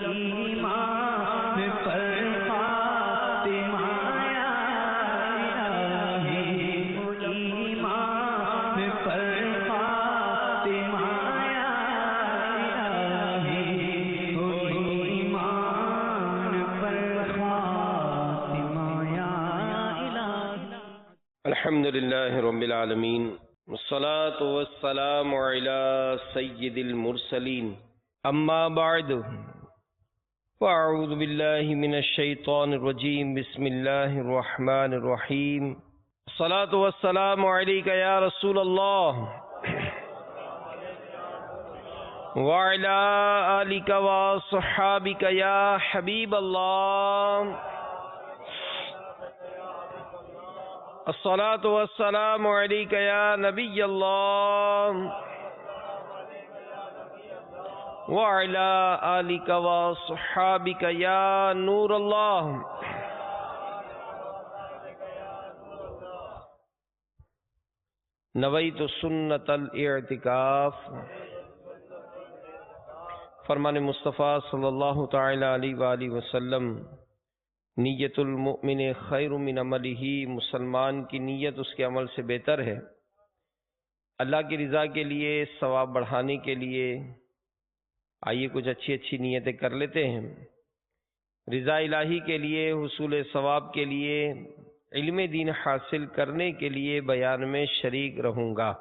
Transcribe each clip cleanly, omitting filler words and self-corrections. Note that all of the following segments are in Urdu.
الایمان پر فاطمہ یا الہی، ایمان پر فاطمہ یا الہی، ایمان پر فاطمہ یا الہی۔ الحمد للہ رب العالمین، والصلاة والسلام علی سید المرسلین، اما بعد فاعوذ باللہ من الشیطان الرجیم، بسم اللہ الرحمن الرحیم۔ الصلاة والسلام علیک یا رسول اللہ وعلی آلک وصحابک یا حبیب اللہ۔ الصلاة والسلام علیک یا نبی اللہ وعلی آلک وصحابک یا نور اللہ۔ نویت سنت الاعتکاف، فرمان مصطفیٰ صلی اللہ تعالی علیہ وآلہ وسلم، نیت المؤمن خیر من عملہ، مسلمان کی نیت اس کے عمل سے بہتر ہے۔ اللہ کی رضا کے لیے، ثواب بڑھانے کے لیے آئیے کچھ اچھی اچھی نیتیں کر لیتے ہیں۔ رضا الہی کے لیے، حصول ثواب کے لیے، علم دین حاصل کرنے کے لیے بیان میں شریک رہوں گا۔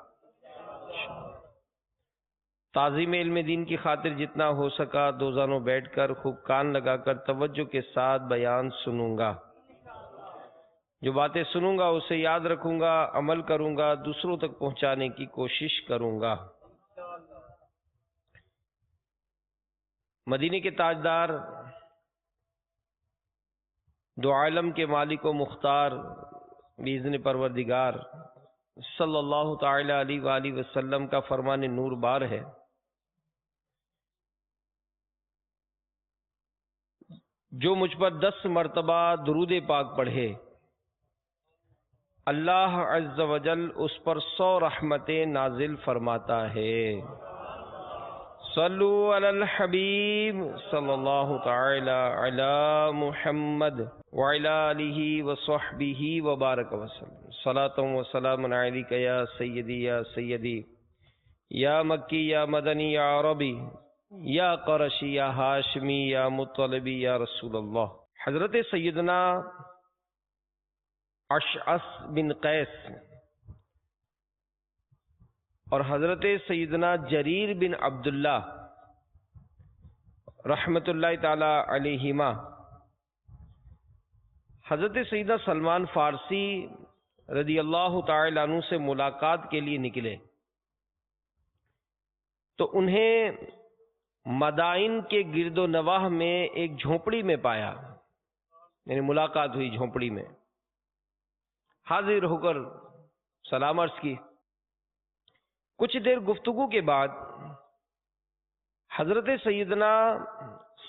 تعظیم علم دین کی خاطر جتنا ہو سکا دو زانوں بیٹھ کر خوب کان لگا کر توجہ کے ساتھ بیان سنوں گا۔ جو باتیں سنوں گا اسے یاد رکھوں گا، عمل کروں گا، دوسروں تک پہنچانے کی کوشش کروں گا۔ مدینے کے تاجدار، دو عالم کے مالک و مختار باذن پروردگار صلی اللہ تعالی علیہ وآلہ وسلم کا فرمان نور بار ہے، جو مجھ پر 10 مرتبہ درود پاک پڑھے، اللہ عز و جل اس پر 100 رحمتیں نازل فرماتا ہے۔ صلو علی الحبیب صلی اللہ تعالی علی محمد وعلی آلہ وصحبہ وبارک وسلم۔ صلاۃ و سلام علیک یا سیدی یا سیدی، یا مکی یا مدنی یا عربی، یا قرشی یا ہاشمی یا مطلبی یا رسول اللہ۔ حضرت سیدنا اشعث بن قیس اور حضرت سیدنا جریر بن عبداللہ رحمت اللہ تعالی علیہما حضرت سیدنا سلمان فارسی رضی اللہ تعالی عنہ سے ملاقات کے لیے نکلے تو انہیں مدائن کے گرد و نواح میں ایک جھونپڑی میں پایا، یعنی ملاقات ہوئی جھونپڑی میں۔ حاضر ہو کر سلام عرض کی۔ کچھ دیر گفتگو کے بعد حضرت سیدنا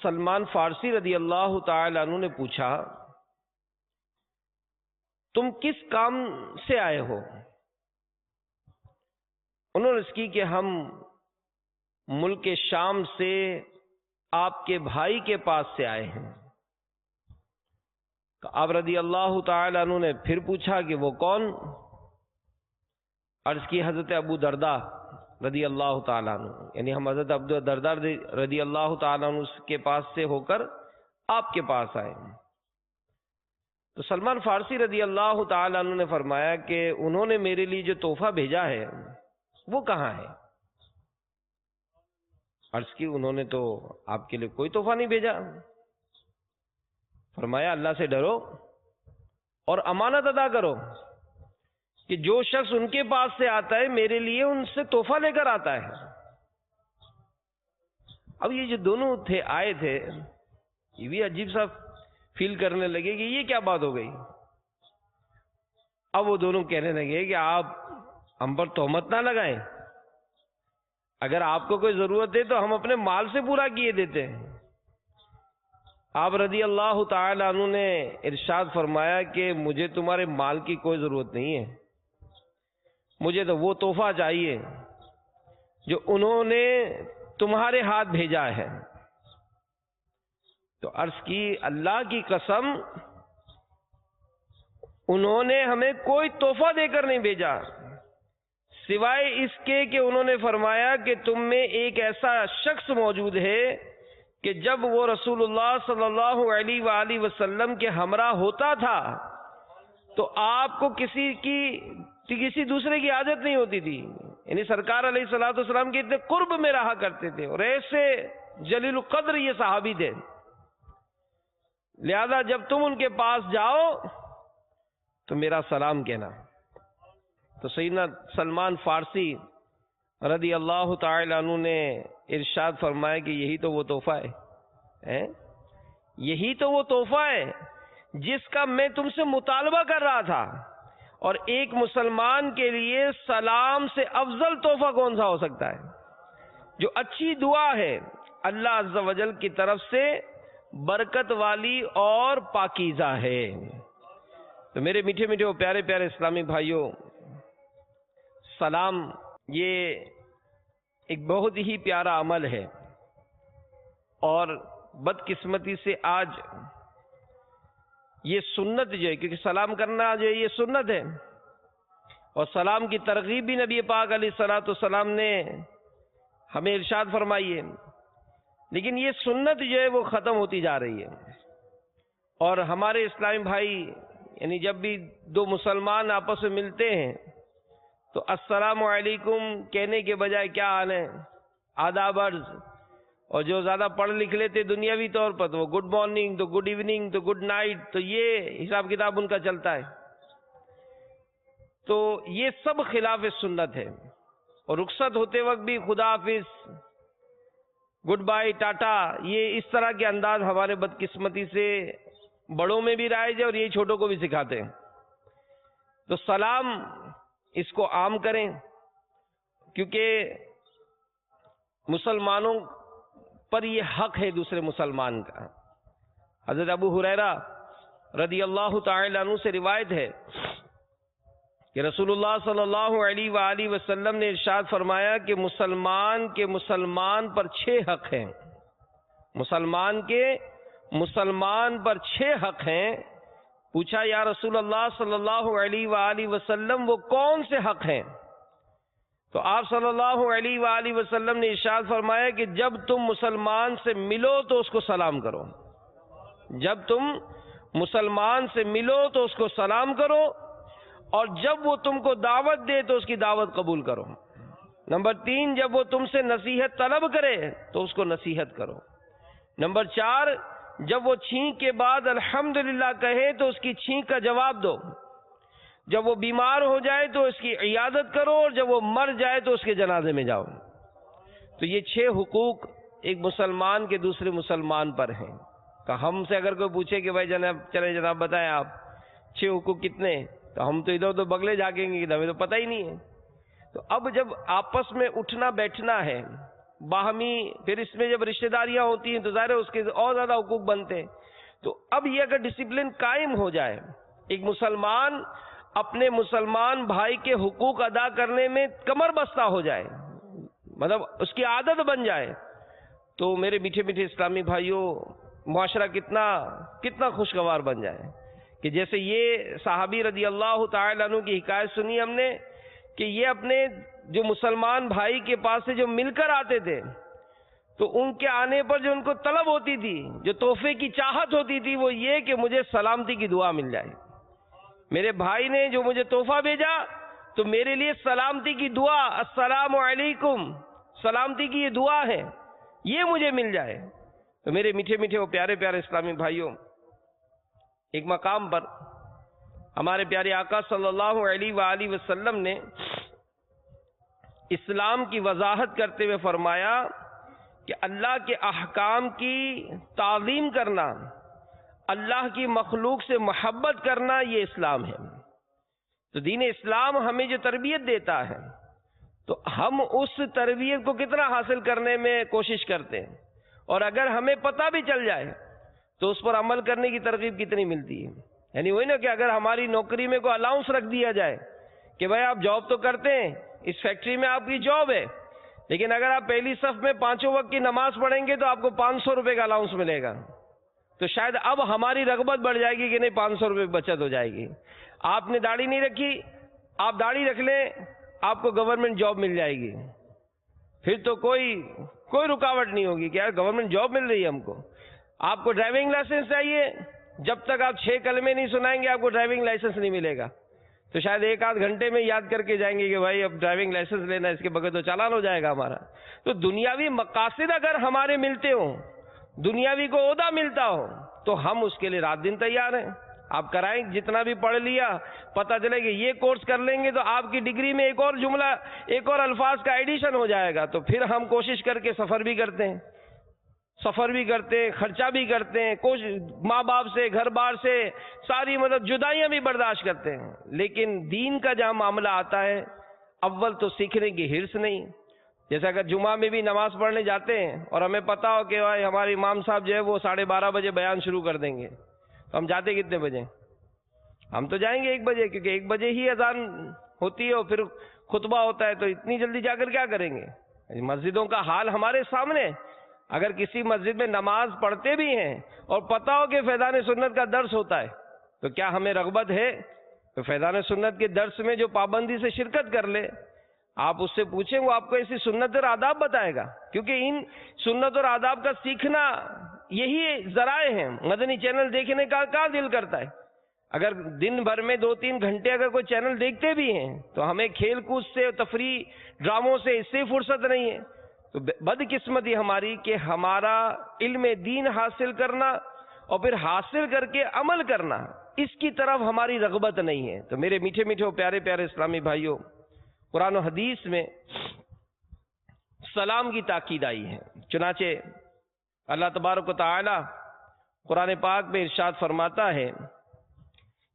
سلمان فارسی رضی اللہ تعالی عنہ نے پوچھا، تم کس کام سے آئے ہو؟ انہوں نے اس کی کہ ہم ملک شام سے آپ کے بھائی کے پاس سے آئے ہیں۔ تو آپ رضی اللہ تعالی عنہ نے پھر پوچھا کہ وہ کون؟ عرض کی حضرت ابو درداء رضی اللہ تعالیٰ عنہ، یعنی ہم حضرت ابو درداء رضی اللہ تعالیٰ عنہ کے پاس سے ہو کر آپ کے پاس آئے۔ تو سلمان فارسی رضی اللہ تعالیٰ عنہ نے فرمایا کہ انہوں نے میرے لیے جو تحفہ بھیجا ہے وہ کہاں ہے؟ عرض کی انہوں نے تو آپ کے لیے کوئی تحفہ نہیں بھیجا۔ فرمایا اللہ سے ڈرو اور امانت ادا کرو کہ جو شخص ان کے پاس سے آتا ہے میرے لیے ان سے تحفہ لے کر آتا ہے۔ اب یہ جو دونوں آئے تھے یہ بھی عجیب سا فیل کرنے لگے کہ یہ کیا بات ہو گئی۔ اب وہ دونوں کہنے لگے کہ آپ ہم پر تہمت نہ لگائیں، اگر آپ کو کوئی ضرورت ہے تو ہم اپنے مال سے پورا کیے دیتے ہیں۔ آپ رضی اللہ تعالی عنہ نے ارشاد فرمایا کہ مجھے تمہارے مال کی کوئی ضرورت نہیں ہے، مجھے تو وہ تحفہ چاہیے جو انہوں نے تمہارے ہاتھ بھیجا ہے۔ عرض کی اللہ کی قسم انہوں نے ہمیں کوئی تحفہ دے کر نہیں بھیجا سوائے اس کے کہ انہوں نے فرمایا کہ تم میں ایک ایسا شخص موجود ہے کہ جب وہ رسول اللہ صلی اللہ علیہ وآلہ وسلم کے ہمراہ ہوتا تھا تو آپ کو کسی دوسرے کی عادت نہیں ہوتی تھی، یعنی سرکار علیہ الصلوۃ والسلام کے اتنے قرب میں رہا کرتے تھے اور ایسے جلیل القدر یہ صحابی تھے، لہذا جب تم ان کے پاس جاؤ تو میرا سلام کہنا۔ تو سیدنا سلمان فارسی رضی اللہ تعالی عنہ نے ارشاد فرمایا کہ یہی تو وہ تحفہ ہے، یہی تو وہ تحفہ ہے جس کا میں تم سے مطالبہ کر رہا تھا، اور ایک مسلمان کے لیے سلام سے افضل تحفہ کون سا ہو سکتا ہے؟ جو اچھی دعا ہے اللہ عز و جل کی طرف سے، برکت والی اور پاکیزہ ہے۔ تو میرے میٹھے میٹھے اور پیارے پیارے اسلامی بھائیوں، سلام یہ ایک بہت ہی پیارا عمل ہے، اور بدقسمتی سے آج یہ سنت جو ہے، کیونکہ سلام کرنا جو ہے یہ سنت ہے، اور سلام کی ترغیب بھی نبی پاک علیہ الصلوۃ والسلام نے ہمیں ارشاد فرمائی ہے، لیکن یہ سنت جو ہے وہ ختم ہوتی جا رہی ہے۔ اور ہمارے اسلامی بھائی یعنی جب بھی دو مسلمان آپس میں ملتے ہیں تو السلام علیکم کہنے کے بجائے کیا حال ہے، آداب عرض، اور جو زیادہ پڑھ لکھ لیتے دنیاوی طور پر تو وہ گڈ مارننگ، تو گڈ ایوننگ، تو گڈ نائٹ، تو یہ حساب کتاب ان کا چلتا ہے۔ تو یہ سب خلاف سنت ہے، اور رخصت ہوتے وقت بھی خدا حافظ، گڈ بائی، ٹاٹا، یہ اس طرح کے انداز ہمارے بدقسمتی سے بڑوں میں بھی رائج ہے اور یہ چھوٹوں کو بھی سکھاتے ہیں۔ تو سلام اس کو عام کریں، کیونکہ مسلمانوں پر یہ حق ہے دوسرے مسلمان کا۔ حضرت ابو ہریرہ رضی اللہ تعالی عنہ سے روایت ہے کہ رسول اللہ صلی اللہ علیہ وآلہ وسلم نے ارشاد فرمایا کہ مسلمان کے مسلمان پر 6 حق ہیں، مسلمان کے مسلمان پر 6 حق ہیں۔ پوچھا یا رسول اللہ صلی اللہ علیہ وآلہ وسلم وہ کون سے حق ہیں؟ تو آپ صلی اللہ علیہ وآلہ وسلم نے ارشاد فرمایا کہ جب تم مسلمان سے ملو تو اس کو سلام کرو، جب تم مسلمان سے ملو تو اس کو سلام کرو، اور جب وہ تم کو دعوت دے تو اس کی دعوت قبول کرو۔ نمبر 3، جب وہ تم سے نصیحت طلب کرے تو اس کو نصیحت کرو۔ نمبر 4، جب وہ چھینک کے بعد الحمدللہ کہے تو اس کی چھینک کا جواب دو۔ جب وہ بیمار ہو جائے تو اس کی عیادت کرو، اور جب وہ مر جائے تو اس کے جنازے میں جاؤ۔ تو یہ 6 حقوق ایک مسلمان کے دوسرے مسلمان پر ہیں۔ کہ ہم سے اگر کوئی پوچھے کہ بھائی جناب چلے جناب بتائیں آپ 6 حقوق کتنے، تو ہم تو ادھر ادھر بگلے جاگیں گے کہ ہمیں تو پتہ ہی نہیں ہے۔ تو اب جب آپس میں اٹھنا بیٹھنا ہے باہمی، پھر اس میں جب رشتہ داریاں ہوتی ہیں تو ظاہر ہے اس کے اور زیادہ حقوق بنتے ہیں۔ تو اب یہ اگر ڈسپلن قائم ہو جائے، ایک مسلمان اپنے مسلمان بھائی کے حقوق ادا کرنے میں کمر بستہ ہو جائے، مطلب اس کی عادت بن جائے، تو میرے میٹھے میٹھے اسلامی بھائیوں معاشرہ کتنا خوشگوار بن جائے۔ کہ جیسے یہ صحابی رضی اللہ تعالی عنہ کی حکایت سنی ہم نے کہ یہ اپنے جو مسلمان بھائی کے پاس سے جو مل کر آتے تھے تو ان کے آنے پر جو ان کو طلب ہوتی تھی، جو تحفے کی چاہت ہوتی تھی، وہ یہ کہ مجھے سلامتی کی دعا مل جائے۔ میرے بھائی نے جو مجھے تحفہ بھیجا تو میرے لیے سلامتی کی دعا، السلام علیکم، سلامتی کی یہ دعا ہے، یہ مجھے مل جائے۔ تو میرے میٹھے میٹھے اور پیارے پیارے اسلامی بھائیوں، ایک مقام پر ہمارے پیارے آقا صلی اللہ علیہ وآلہ وسلم نے اسلام کی وضاحت کرتے ہوئے فرمایا کہ اللہ کے احکام کی تعظیم کرنا، اللہ کی مخلوق سے محبت کرنا، یہ اسلام ہے۔ تو دین اسلام ہمیں جو تربیت دیتا ہے تو ہم اس تربیت کو کتنا حاصل کرنے میں کوشش کرتے ہیں، اور اگر ہمیں پتہ بھی چل جائے تو اس پر عمل کرنے کی ترغیب کتنی ملتی ہے۔ یعنی وہی نا کہ اگر ہماری نوکری میں کوئی الاؤنس رکھ دیا جائے کہ بھائی آپ جاب تو کرتے ہیں، اس فیکٹری میں آپ کی جاب ہے، لیکن اگر آپ پہلی صف میں 5 وقت کی نماز پڑھیں گے تو آپ کو 500 روپے کا الاؤنس ملے گا، تو شاید اب ہماری رغبت بڑھ جائے گی کہ نہیں 500 روپے بچت ہو جائے گی. آپ نے داڑھی نہیں رکھی, آپ داڑھی رکھ لیں, آپ کو گورنمنٹ جاب مل جائے گی, پھر تو کوئی رکاوٹ نہیں ہوگی کہ یار گورنمنٹ جاب مل رہی ہے ہم کو. آپ کو ڈرائیونگ لائسنس چاہیے, جب تک آپ 6 کلمے نہیں سنائیں گے آپ کو ڈرائیونگ لائسنس نہیں ملے گا. تو شاید 1 آدھ گھنٹے میں یاد کر کے جائیں گے کہ بھائی اب ڈرائیونگ لائسنس لینا, اس کے بغیر تو چالان ہو جائے گا ہمارا. تو دنیاوی مقاصد اگر ہمارے ملتے ہوں, دنیاوی کو عہدہ ملتا ہو, تو ہم اس کے لیے رات دن تیار ہیں. آپ کرائیں, جتنا بھی پڑھ لیا, پتہ چلے کہ یہ کورس کر لیں گے تو آپ کی ڈگری میں ایک اور جملہ, ایک اور الفاظ کا ایڈیشن ہو جائے گا, تو پھر ہم کوشش کر کے سفر بھی کرتے ہیں, خرچہ بھی کرتے ہیں, ماں باپ سے, گھر بار سے ساری مطلب جدائیاں بھی برداشت کرتے ہیں. لیکن دین کا جہاں معاملہ آتا ہے, اول تو سیکھنے کی ہرس نہیں. جیسا اگر جمعہ میں بھی نماز پڑھنے جاتے ہیں اور ہمیں پتا ہو کہ بھائی ہمارے امام صاحب جو ہے وہ 12:30 بجے بیان شروع کر دیں گے, تو ہم جاتے کتنے بجے؟ ہم تو جائیں گے 1 بجے, کیونکہ 1 بجے ہی اذان ہوتی ہے اور پھر خطبہ ہوتا ہے, تو اتنی جلدی جا کر کیا کریں گے؟ مسجدوں کا حال ہمارے سامنے. اگر کسی مسجد میں نماز پڑھتے بھی ہیں اور پتا ہو کہ فیضان سنت کا درس ہوتا ہے, تو کیا ہمیں رغبت ہے؟ تو فیضان سنت کے درس میں جو پابندی سے شرکت کر لے, آپ اس سے پوچھیں, وہ آپ کو ایسی سنت اور آداب بتائے گا. کیونکہ ان سنت اور آداب کا سیکھنا یہی ذرائع ہیں. مدنی چینل دیکھنے کا کہاں دل کرتا ہے؟ اگر دن بھر میں 2-3 گھنٹے اگر کوئی چینل دیکھتے بھی ہیں, تو ہمیں کھیل کود سے, تفریح, ڈراموں سے, اس سے فرصت نہیں ہے. تو بدقسمتی ہماری کہ ہمارا علم دین حاصل کرنا اور پھر حاصل کر کے عمل کرنا, اس کی طرف ہماری رغبت نہیں ہے. تو میرے میٹھے میٹھے پیارے پیارے اسلامی بھائیوں, قرآن و حدیث میں سلام کی تاکید آئی ہے. چنانچہ اللہ تبارک و تعالی قرآن پاک میں ارشاد فرماتا ہے,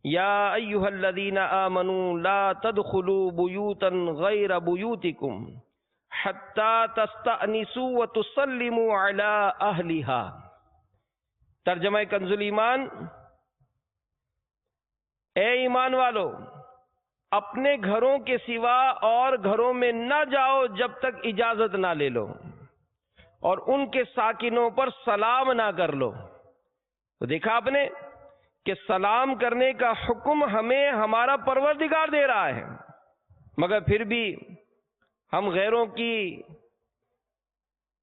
یا ایھا الذین آمنوا لا تدخلوا بیوتا غیر بیوتکم حتی تستأنسوا وتسلموا علی اہلہا. ترجمہ کنز الایمان, اے ایمان والو, اپنے گھروں کے سوا اور گھروں میں نہ جاؤ جب تک اجازت نہ لے لو, اور ان کے ساکنوں پر سلام نہ کر لو. تو دیکھا آپ نے کہ سلام کرنے کا حکم ہمیں ہمارا پروردگار دے رہا ہے, مگر پھر بھی ہم غیروں کی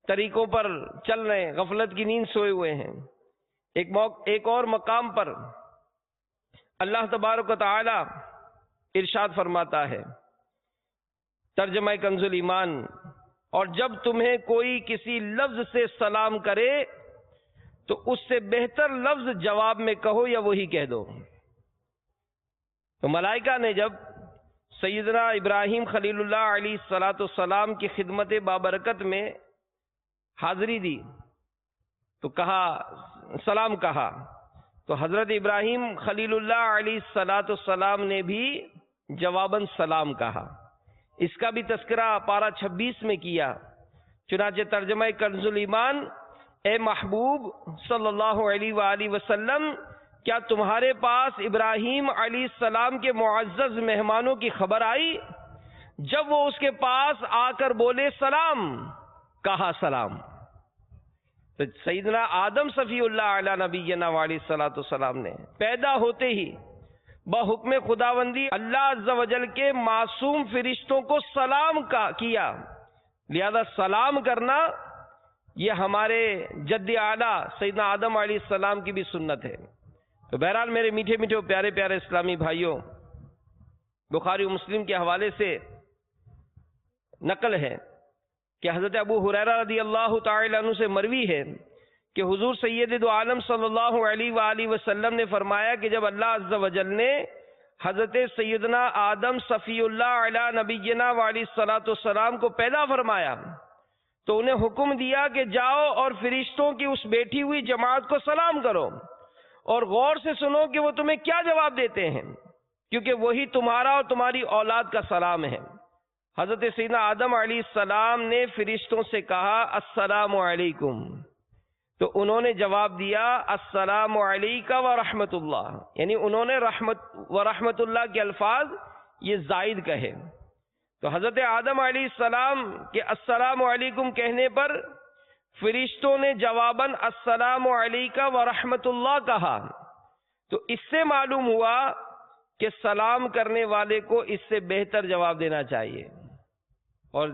طریقوں پر چل رہے ہیں, غفلت کی نیند سوئے ہوئے ہیں. ایک اور مقام پر اللہ تبارک و تعالی ارشاد فرماتا ہے, ترجمہ کنز الایمان, اور جب تمہیں کوئی کسی لفظ سے سلام کرے تو اس سے بہتر لفظ جواب میں کہو یا وہی کہہ دو. تو ملائکہ نے جب سیدنا ابراہیم خلیل اللہ علیہ الصلوۃ والسلام کی خدمت بابرکت میں حاضری دی تو کہا, سلام کہا, تو حضرت ابراہیم خلیل اللہ علیہ الصلوۃ والسلام نے بھی جواباً سلام کہا. اس کا بھی تذکرہ پارہ 26 میں کیا. چنانچہ ترجمہ کنز الایمان, اے محبوب صلی اللہ علیہ وآلہ وسلم, کیا تمہارے پاس ابراہیم علیہ السلام کے معزز مہمانوں کی خبر آئی جب وہ اس کے پاس آ کر بولے سلام, کہا سلام. تو سیدنا آدم صفی اللہ علیہ نبینا علیہ الصلوۃ والسلام نے پیدا ہوتے ہی بحکم خداوندی اللہ عز و جل کے معصوم فرشتوں کو سلام کیا. لہذا سلام کرنا یہ ہمارے جد اعلیٰ سیدنا آدم علیہ السلام کی بھی سنت ہے. تو بہرحال میرے میٹھے میٹھے پیارے پیارے اسلامی بھائیوں, بخاری و مسلم کے حوالے سے نقل ہے کہ حضرت ابو ہریرہ رضی اللہ تعالی عنہ سے مروی ہے کہ حضور سید دو عالم صلی اللہ علیہ وآلہ وسلم نے فرمایا کہ جب اللہ عز و جل نے حضرت سیدنا آدم صفی اللہ علیہ نبینا علیہ الصلوۃ والسلام کو پیدا فرمایا تو انہیں حکم دیا کہ جاؤ اور فرشتوں کی اس بیٹھی ہوئی جماعت کو سلام کرو اور غور سے سنو کہ وہ تمہیں کیا جواب دیتے ہیں, کیونکہ وہی تمہارا اور تمہاری اولاد کا سلام ہے. حضرت سیدنا آدم علیہ السلام نے فرشتوں سے کہا السلام علیکم, تو انہوں نے جواب دیا السلام علیکہ ورحمۃ اللہ, یعنی انہوں نے رحمت اللہ کے الفاظ یہ زائد کہے. تو حضرت آدم علیہ السلام کے السلام علیکم کہنے پر فرشتوں نے جواباً السلام علیکہ ورحمۃ اللہ کہا، تو اس سے معلوم ہوا کہ سلام کرنے والے کو اس سے بہتر جواب دینا چاہیے۔ اور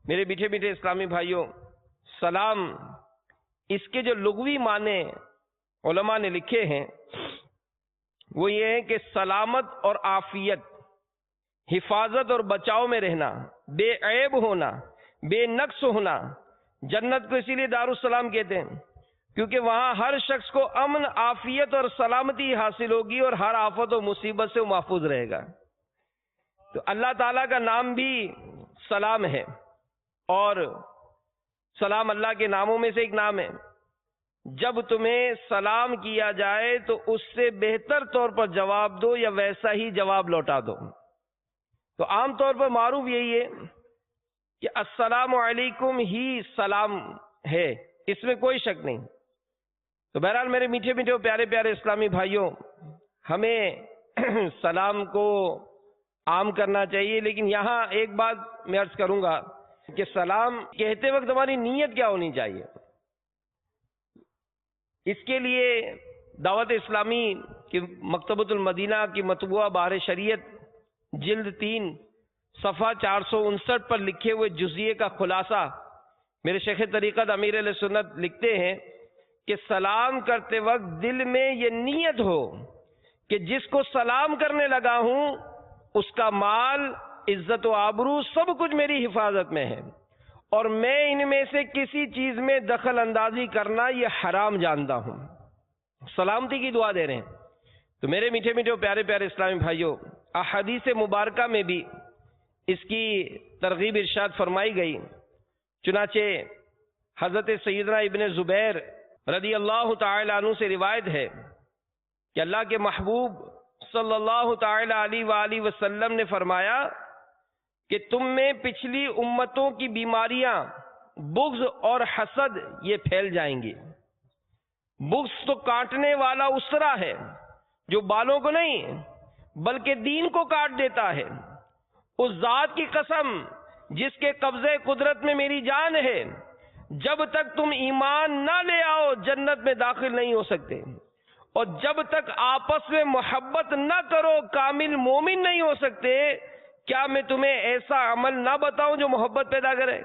میرے میٹھے میٹھے اسلامی بھائیوں، سلام اس کے جو لغوی معنی علماء نے لکھے ہیں وہ یہ ہے کہ سلامت اور عافیت، حفاظت اور بچاؤ میں رہنا، بے عیب ہونا، بے نقص ہونا۔ جنت کو اسی لیے دارالسلام کہتے ہیں کیونکہ وہاں ہر شخص کو امن، عافیت اور سلامتی حاصل ہوگی اور ہر آفت و مصیبت سے وہ محفوظ رہے گا۔ تو اللہ تعالیٰ کا نام بھی سلام ہے، اور سلام اللہ کے ناموں میں سے ایک نام ہے۔ جب تمہیں سلام کیا جائے تو اس سے بہتر طور پر جواب دو یا ویسا ہی جواب لوٹا دو۔ تو عام طور پر معروف یہی ہے کہ السلام علیکم ہی سلام ہے، اس میں کوئی شک نہیں۔ تو بہرحال میرے میٹھے میٹھے پیارے پیارے اسلامی بھائیوں، ہمیں سلام کو عام کرنا چاہیے، لیکن یہاں ایک بات میں عرض کروں گا کہ سلام کہتے وقت ہماری نیت کیا ہونی چاہیے۔ اس کے لیے دعوت اسلامی کی مکتبۃ المدینہ کی مطبوعہ بحر شریعت جلد 3 صفحہ 459 پر لکھے ہوئے جزیے کا خلاصہ میرے شیخ طریقت امیر علیہ سنت لکھتے ہیں کہ سلام کرتے وقت دل میں یہ نیت ہو کہ جس کو سلام کرنے لگا ہوں اس کا مال، عزت و آبرو سب کچھ میری حفاظت میں ہے، اور میں ان میں سے کسی چیز میں دخل اندازی کرنا یہ حرام جانتا ہوں۔ سلامتی کی دعا دے رہے ہیں۔ تو میرے میٹھے میٹھے پیارے پیارے اسلامی بھائیوں، احادیث مبارکہ میں بھی اس کی ترغیب ارشاد فرمائی گئی۔ چنانچہ حضرت سیدنا ابن زبیر رضی اللہ تعالی عنہ سے روایت ہے کہ اللہ کے محبوب صلی اللہ تعالی علیہ وآلہ وسلم نے فرمایا کہ تم میں پچھلی امتوں کی بیماریاں بغض اور حسد یہ پھیل جائیں گی۔ بغض تو کاٹنے والا اسرا ہے جو بالوں کو نہیں بلکہ دین کو کاٹ دیتا ہے۔ اس ذات کی قسم جس کے قبضے قدرت میں میری جان ہے، جب تک تم ایمان نہ لے آؤ جنت میں داخل نہیں ہو سکتے، اور جب تک آپس میں محبت نہ کرو کامل مومن نہیں ہو سکتے۔ کیا میں تمہیں ایسا عمل نہ بتاؤں جو محبت پیدا کرے؟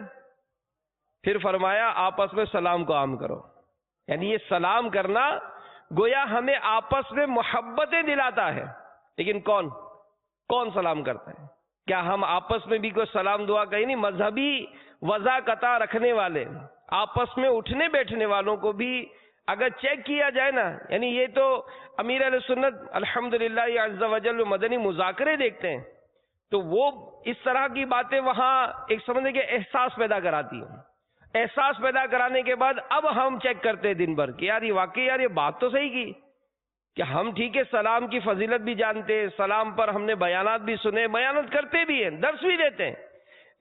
پھر فرمایا آپس میں سلام کو عام کرو۔ یعنی یہ سلام کرنا گویا ہمیں آپس میں محبتیں دلاتا ہے، لیکن کون سلام کرتا ہے؟ کیا ہم آپس میں بھی کوئی سلام دعا کہیں نہیں؟ مذہبی وضاقتہ رکھنے والے، آپس میں اٹھنے بیٹھنے والوں کو بھی اگر چیک کیا جائے نا، یعنی یہ تو امیر علیہ سنت الحمدللہ عز وجل مدنی مذاکرے دیکھتے ہیں، تو وہ اس طرح کی باتیں وہاں ایک سمجھنے کے احساس پیدا کراتی ہیں۔ احساس پیدا کرانے کے بعد اب ہم چیک کرتے ہیں دن بھر کہ یار یہ واقعی یار یہ بات تو صحیح کی کہ ہم ٹھیک ہے سلام کی فضیلت بھی جانتے ہیں، سلام پر ہم نے بیانات بھی سنے، بیانات کرتے بھی ہیں، درس بھی دیتے ہیں،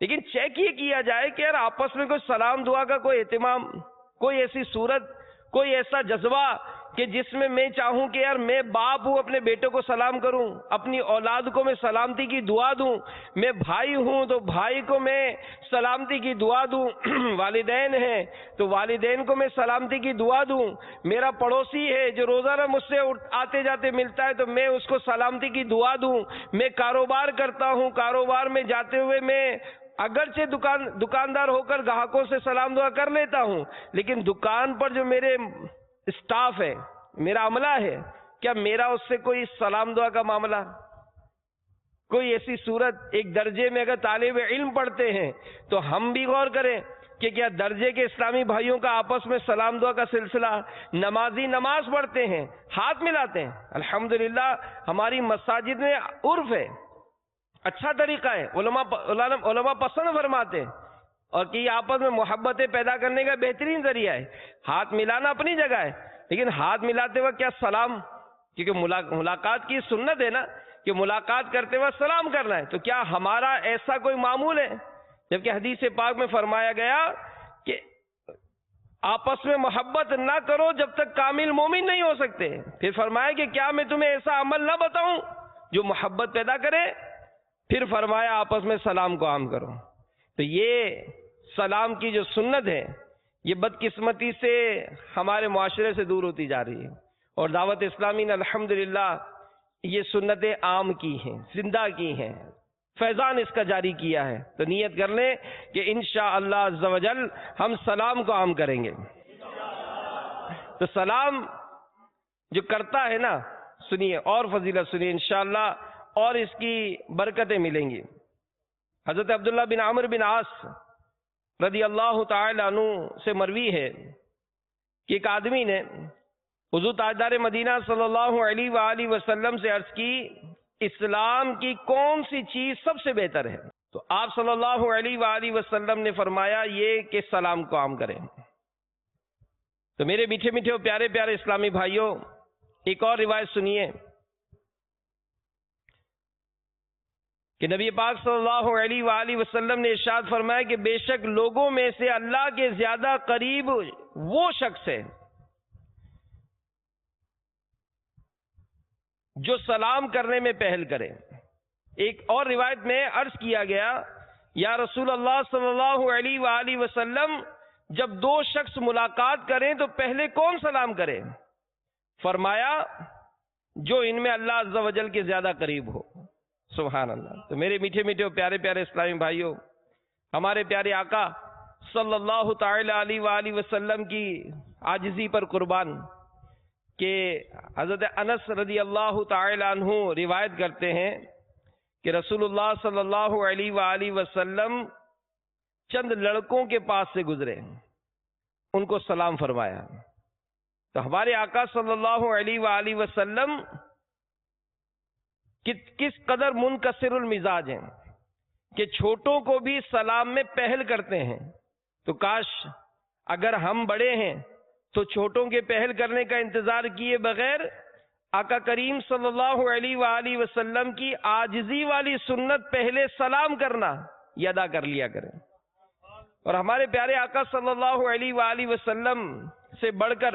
لیکن چیک یہ کیا جائے کہ یار آپس میں کوئی سلام دعا کا کوئی اہتمام، کوئی ایسی صورت، کوئی ایسا جذبہ کہ جس میں میں چاہوں کہ یار میں باپ ہوں اپنے بیٹے کو سلام کروں، اپنی اولاد کو میں سلامتی کی دعا دوں، میں بھائی ہوں تو بھائی کو میں سلامتی کی دعا دوں، والدین ہیں تو والدین کو میں سلامتی کی دعا دوں، میرا پڑوسی ہے جو روزانہ مجھ سے آتے جاتے ملتا ہے تو میں اس کو سلامتی کی دعا دوں، میں کاروبار کرتا ہوں، کاروبار میں جاتے ہوئے میں اگرچہ دکاندار ہو کر گاہکوں سے سلام دعا کر لیتا ہوں، لیکن دکان پر جو میرے اسٹاف ہے، میرا عملہ ہے، کیا میرا اس سے کوئی سلام دعا کا معاملہ؟ کوئی ایسی صورت ایک درجے میں اگر طالب علم پڑھتے ہیں تو ہم بھی غور کریں کہ کیا درجے کے اسلامی بھائیوں کا آپس میں سلام دعا کا سلسلہ، نمازی نماز پڑھتے ہیں ہاتھ ملاتے ہیں، الحمدللہ ہماری مساجد میں عرف ہے، اچھا طریقہ ہے، علماء پسند فرماتے ہیں، اور کہ یہ آپس میں محبتیں پیدا کرنے کا بہترین ذریعہ ہے۔ ہاتھ ملانا اپنی جگہ ہے، لیکن ہاتھ ملاتے وقت کیا سلام، کیونکہ ملاقات کی سنت ہے نا کہ ملاقات کرتے وقت سلام کرنا ہے، تو کیا ہمارا ایسا کوئی معمول ہے؟ جبکہ حدیث پاک میں فرمایا گیا کہ آپس میں محبت نہ کرو جب تک کامل مومن نہیں ہو سکتے۔ پھر فرمایا کہ کیا میں تمہیں ایسا عمل نہ بتاؤں جو محبت پیدا کرے؟ پھر فرمایا آپس میں سلام کو عام کرو۔ تو یہ سلام کی جو سنت ہے یہ بدقسمتی سے ہمارے معاشرے سے دور ہوتی جا رہی ہے، اور دعوت اسلامی نے الحمدللہ یہ سنتیں عام کی ہیں، زندہ کی ہیں، فیضان اس کا جاری کیا ہے۔ تو نیت کر لیں کہ انشاءاللہ عز و جل ہم سلام کو عام کریں گے۔ تو سلام جو کرتا ہے نا، سنیے اور فضیلت سنیے انشاءاللہ، اور اس کی برکتیں ملیں گی۔ حضرت عبداللہ بن عمرو بن عاص رضی اللہ تعالی عنہ سے مروی ہے کہ ایک آدمی نے حضور تاجدار مدینہ صلی اللہ علیہ وآلہ وسلم سے عرض کی، اسلام کی کون سی چیز سب سے بہتر ہے؟ تو آپ صلی اللہ علیہ وآلہ وسلم نے فرمایا یہ کہ سلام کو عام کریں۔ تو میرے میٹھے میٹھے اور پیارے پیارے اسلامی بھائیوں، ایک اور روایت سنیے کہ نبی پاک صلی اللہ علیہ وآلہ وسلم نے ارشاد فرمایا کہ بے شک لوگوں میں سے اللہ کے زیادہ قریب وہ شخص ہے جو سلام کرنے میں پہل کرے۔ ایک اور روایت میں عرض کیا گیا، یا رسول اللہ صلی اللہ علیہ وآلہ وسلم، جب دو شخص ملاقات کریں تو پہلے کون سلام کرے؟ فرمایا جو ان میں اللہ عز و جل کے زیادہ قریب ہو۔ سبحان اللہ۔ تو میرے میٹھے میٹھے اور پیارے پیارے اسلامی بھائیوں، ہمارے پیارے آقا صلی اللہ تعالی علیہ وآلہ وسلم کی عاجزی پر قربان کہ حضرت انس رضی اللہ تعالی عنہ روایت کرتے ہیں کہ رسول اللہ صلی اللہ علیہ وآلہ وسلم چند لڑکوں کے پاس سے گزرے، ان کو سلام فرمایا۔ تو ہمارے آقا صلی اللہ علیہ وآلہ وسلم کس قدر منکسر المزاج ہیں کہ چھوٹوں کو بھی سلام میں پہل کرتے ہیں۔ تو کاش اگر ہم بڑے ہیں تو چھوٹوں کے پہل کرنے کا انتظار کیے بغیر آقا کریم صلی اللہ علیہ وآلہ وسلم کی عاجزی والی سنت پہلے سلام کرنا یہ ادا کر لیا کریں۔ اور ہمارے پیارے آقا صلی اللہ علیہ وآلہ وسلم سے بڑھ کر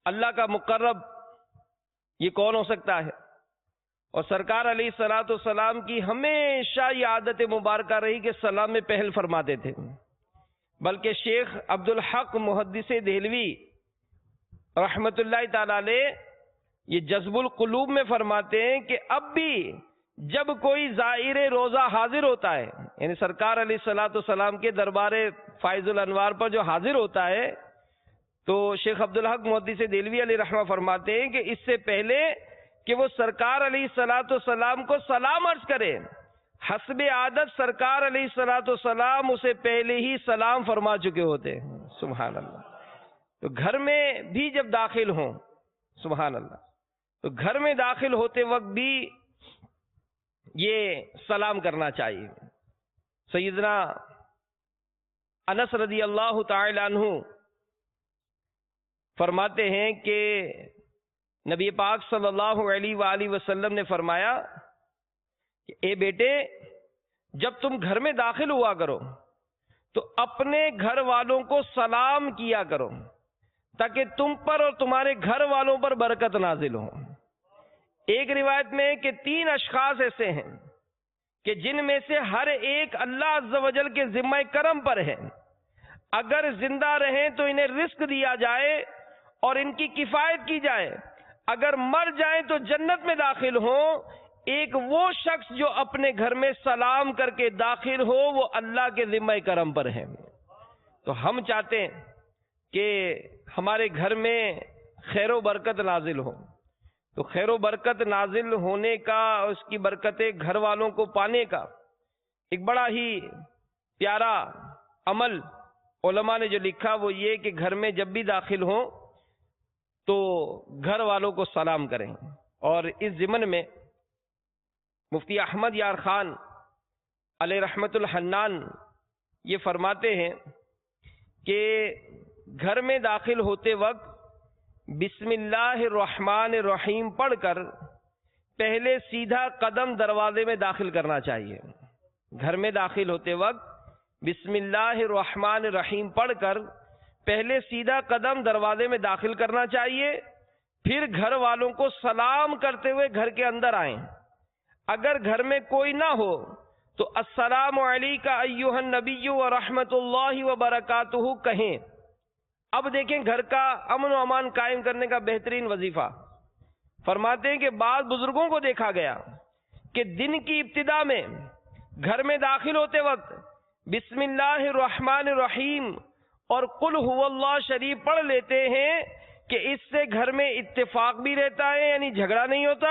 اللہ کا مقرب یہ کون ہو سکتا ہے؟ اور سرکار علیہ الصلوۃ والسلام کی ہمیشہ یہ عادت مبارکہ رہی کہ سلام میں پہل فرماتے تھے۔ بلکہ شیخ عبدالحق محدث دہلوی رحمت اللہ تعالی علیہ یہ جذب القلوب میں فرماتے ہیں کہ اب بھی جب کوئی زائر روزہ حاضر ہوتا ہے، یعنی سرکار علیہ الصلوۃ والسلام کے دربار فائز الانوار پر جو حاضر ہوتا ہے، تو شیخ عبدالحق محدث دہلوی علیہ رحمہ فرماتے ہیں کہ اس سے پہلے کہ وہ سرکار علیہ الصلوۃ والسلام کو سلام عرض کرے، حسب عادت سرکار علیہ الصلوۃ والسلام اسے پہلے ہی سلام فرما چکے ہوتے ہیں۔ سبحان اللہ۔ تو گھر میں بھی جب داخل ہوں، سبحان اللہ، تو گھر میں داخل ہوتے وقت بھی یہ سلام کرنا چاہیے۔ سیدنا انس رضی اللہ تعالی عنہ فرماتے ہیں کہ نبی پاک صلی اللہ علیہ وآلہ وسلم نے فرمایا کہ اے بیٹے، جب تم گھر میں داخل ہوا کرو تو اپنے گھر والوں کو سلام کیا کرو تاکہ تم پر اور تمہارے گھر والوں پر برکت نازل ہو۔ ایک روایت میں کہ 3 اشخاص ایسے ہیں کہ جن میں سے ہر ایک اللہ عز و جل کے ذمہ کرم پر ہے، اگر زندہ رہیں تو انہیں رزق دیا جائے اور ان کی کفایت کی جائے، اگر مر جائیں تو جنت میں داخل ہوں۔ ایک وہ شخص جو اپنے گھر میں سلام کر کے داخل ہو وہ اللہ کے ذمہ کرم پر ہے۔ تو ہم چاہتے ہیں کہ ہمارے گھر میں خیر و برکت نازل ہو، تو خیر و برکت نازل ہونے کا، اس کی برکتیں گھر والوں کو پانے کا ایک بڑا ہی پیارا عمل علماء نے جو لکھا وہ یہ کہ گھر میں جب بھی داخل ہوں تو گھر والوں کو سلام کریں۔ اور اس ضمن میں مفتی احمد یار خان علیہ رحمت الحنان یہ فرماتے ہیں کہ گھر میں داخل ہوتے وقت بسم اللہ الرحمن الرحیم پڑھ کر پہلے سیدھا قدم دروازے میں داخل کرنا چاہیے۔ گھر میں داخل ہوتے وقت بسم اللہ الرحمن الرحیم پڑھ کر پہلے سیدھا قدم دروازے میں داخل کرنا چاہیے، پھر گھر والوں کو سلام کرتے ہوئے گھر کے اندر آئیں۔ اگر گھر میں کوئی نہ ہو تو السلام علیکہ ایھا النبی ورحمۃ اللہ وبرکاتہ کہیں۔ اب دیکھیں گھر کا امن و امان قائم کرنے کا بہترین وظیفہ۔ فرماتے ہیں کہ بعض بزرگوں کو دیکھا گیا کہ دن کی ابتدا میں گھر میں داخل ہوتے وقت بسم اللہ الرحمن الرحیم اور قل هو اللہ شریف پڑھ لیتے ہیں کہ اس سے گھر میں اتفاق بھی رہتا ہے، یعنی جھگڑا نہیں ہوتا،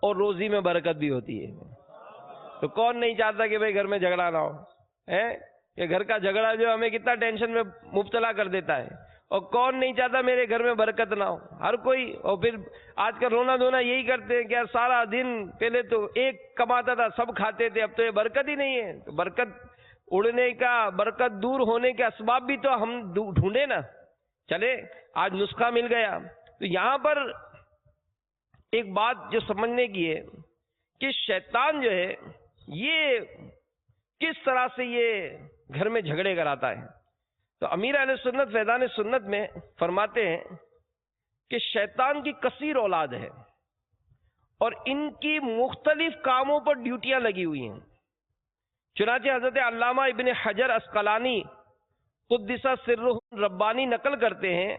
اور روزی میں برکت بھی ہوتی ہے۔ تو کون نہیں چاہتا کہ بھئی گھر میں جھگڑا نہ ہو؟ کہ گھر کا جھگڑا جو ہمیں کتنا ٹینشن میں مبتلا کر دیتا ہے، اور کون نہیں چاہتا میرے گھر میں برکت نہ ہو؟ ہر کوئی۔ اور پھر آج کل رونا دھونا یہی کرتے ہیں کہ سارا دن پہلے تو ایک کماتا تھا، سب کھاتے تھے، اب تو یہ برکت ہی نہیں ہے۔ تو برکت اڑنے کا، برکت دور ہونے کے اسباب بھی تو ہم ڈھونڈے نا۔ چلے آج نسخہ مل گیا۔ تو یہاں پر ایک بات جو سمجھنے کی ہے کہ شیطان جو ہے یہ کس طرح سے یہ گھر میں جھگڑے کراتا ہے۔ تو امیر اہل سنت فیضان سنت میں فرماتے ہیں کہ شیطان کی کثیر اولاد ہے اور ان کی مختلف کاموں پر ڈیوٹیاں لگی ہوئی ہیں۔ چنانچہ حضرت علامہ ابن حجر عسقلانی قدس سرہ ربانی نقل کرتے ہیں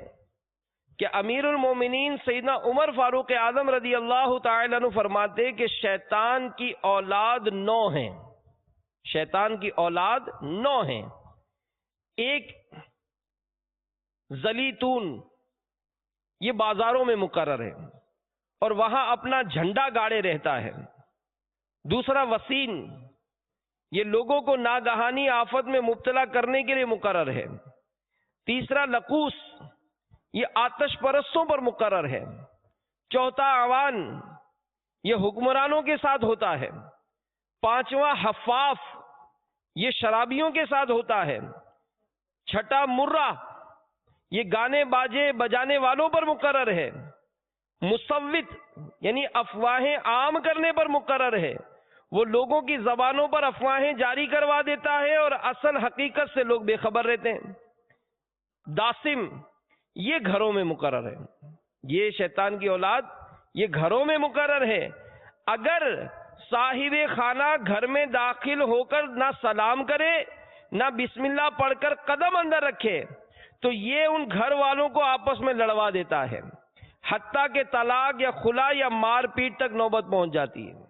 کہ امیر المومنین سیدنا عمر فاروق اعظم رضی اللہ تعالی عنہ فرماتے کہ شیطان کی اولاد 9 ہیں۔ شیطان کی اولاد 9 ہیں۔ ایک زلیتون، یہ بازاروں میں مقرر ہے اور وہاں اپنا جھنڈا گاڑے رہتا ہے۔ دوسرا وسین، یہ لوگوں کو ناگہانی آفت میں مبتلا کرنے کے لیے مقرر ہے۔ تیسرا لقوس، یہ آتش پرستوں پر مقرر ہے۔ چوتھا عوان، یہ حکمرانوں کے ساتھ ہوتا ہے۔ پانچواں حفاف، یہ شرابیوں کے ساتھ ہوتا ہے۔ چھٹا مرہ، یہ گانے باجے بجانے والوں پر مقرر ہے۔ مصوت، یعنی افواہیں عام کرنے پر مقرر ہے، وہ لوگوں کی زبانوں پر افواہیں جاری کروا دیتا ہے اور اصل حقیقت سے لوگ بے خبر رہتے ہیں۔ داسم، یہ گھروں میں مقرر ہے۔ یہ شیطان کی اولاد یہ گھروں میں مقرر ہے۔ اگر صاحب خانہ گھر میں داخل ہو کر نہ سلام کرے نہ بسم اللہ پڑھ کر قدم اندر رکھے تو یہ ان گھر والوں کو آپس میں لڑوا دیتا ہے، حتیٰ کہ طلاق یا خلا یا مار پیٹ تک نوبت پہنچ جاتی ہے۔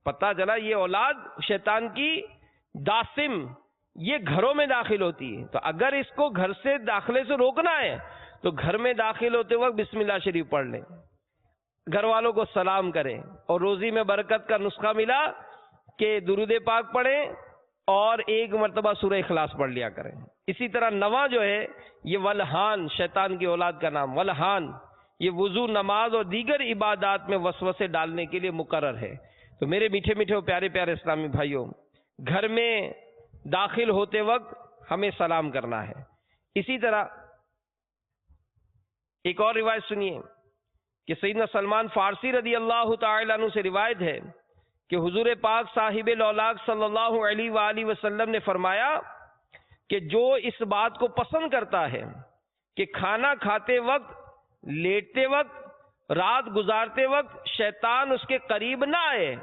پتہ چلا یہ اولاد شیطان کی داسم یہ گھروں میں داخل ہوتی ہے۔ تو اگر اس کو گھر سے داخلے سے روکنا ہے تو گھر میں داخل ہوتے وقت بسم اللہ شریف پڑھ لیں، گھر والوں کو سلام کریں، اور روزی میں برکت کا نسخہ ملا کہ درود پاک پڑھیں اور ایک مرتبہ سورہ اخلاص پڑھ لیا کریں۔ اسی طرح نواں جو ہے یہ ولہان، شیطان کی اولاد کا نام ولہان، یہ وضو، نماز اور دیگر عبادات میں وسوسے ڈالنے کے لیے مقرر ہے۔ تو میرے میٹھے میٹھے اور پیارے پیارے اسلامی بھائیوں، گھر میں داخل ہوتے وقت ہمیں سلام کرنا ہے۔ اسی طرح ایک اور روایت سنیے کہ سیدنا سلمان فارسی رضی اللہ تعالی عنہ سے روایت ہے کہ حضور پاک صاحب الاولاق صلی اللہ علیہ وآلہ وسلم نے فرمایا کہ جو اس بات کو پسند کرتا ہے کہ کھانا کھاتے وقت، لیٹتے وقت، رات گزارتے وقت شیطان اس کے قریب نہ آئے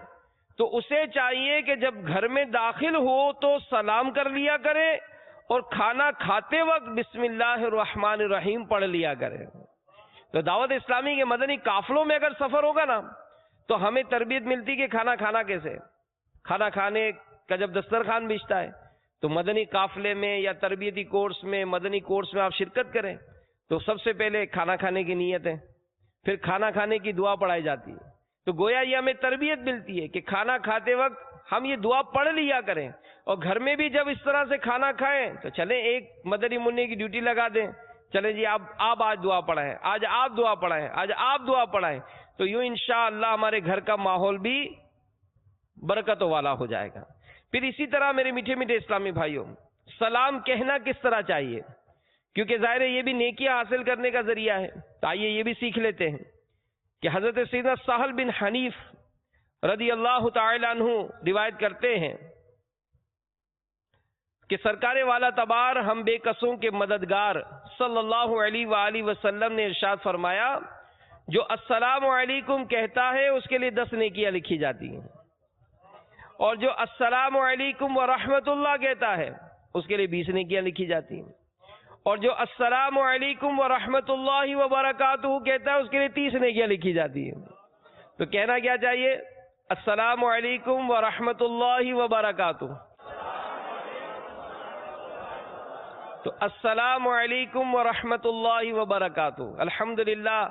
تو اسے چاہیے کہ جب گھر میں داخل ہو تو سلام کر لیا کرے اور کھانا کھاتے وقت بسم اللہ الرحمن الرحیم پڑھ لیا کرے۔ تو دعوت اسلامی کے مدنی قافلوں میں اگر سفر ہوگا نا تو ہمیں تربیت ملتی کہ کھانا کھانا کیسے۔ کھانا کھانے کا جب دسترخوان بچھتا ہے تو مدنی قافلے میں یا تربیتی کورس میں، مدنی کورس میں آپ شرکت کریں تو سب سے پہلے کھانا کھانے کی نیت ہے، پھر کھانا کھانے کی دعا پڑھائی جاتی ہے۔ تو گویا یہ ہمیں تربیت ملتی ہے کہ کھانا کھاتے وقت ہم یہ دعا پڑھ لیا کریں، اور گھر میں بھی جب اس طرح سے کھانا کھائیں تو چلیں ایک مدنی منی کی ڈیوٹی لگا دیں، چلیں جی آپ آج دعا پڑھائیں، آج آپ دعا پڑھائیں، آج آپ دعا پڑھائیں، تو یوں انشاءاللہ ہمارے گھر کا ماحول بھی برکتوں والا ہو جائے گا۔ پھر اسی طرح میرے میٹھے میٹھے اسلامی بھائیوں، سلام کہنا کس طرح چاہیے، کیونکہ ظاہر ہے یہ بھی نیکیاں حاصل کرنے کا ذریعہ ہے، تو آئیے یہ بھی سیکھ لیتے ہیں کہ حضرت سیدنا سہل بن حنیف رضی اللہ تعالی عنہ روایت کرتے ہیں کہ سرکار والا تبار ہم بے کسوں کے مددگار صلی اللہ علیہ وآلہ وسلم نے ارشاد فرمایا، جو السلام علیکم کہتا ہے اس کے لیے 10 نیکیاں لکھی جاتی ہیں، اور جو السلام علیکم ورحمۃ اللہ کہتا ہے اس کے لیے 20 نیکیاں لکھی جاتی ہیں، اور جو السلام علیکم ورحمۃ اللہ وبرکاتہ کہتا ہے اس کے لیے 30 نیکیاں لکھی جاتی ہیں۔ تو کہنا کیا چاہیے؟ السلام علیکم ورحمۃ اللہ وبرکاتہ۔ تو السلام علیکم ورحمۃ اللہ وبرکاتہ۔ الحمدللہ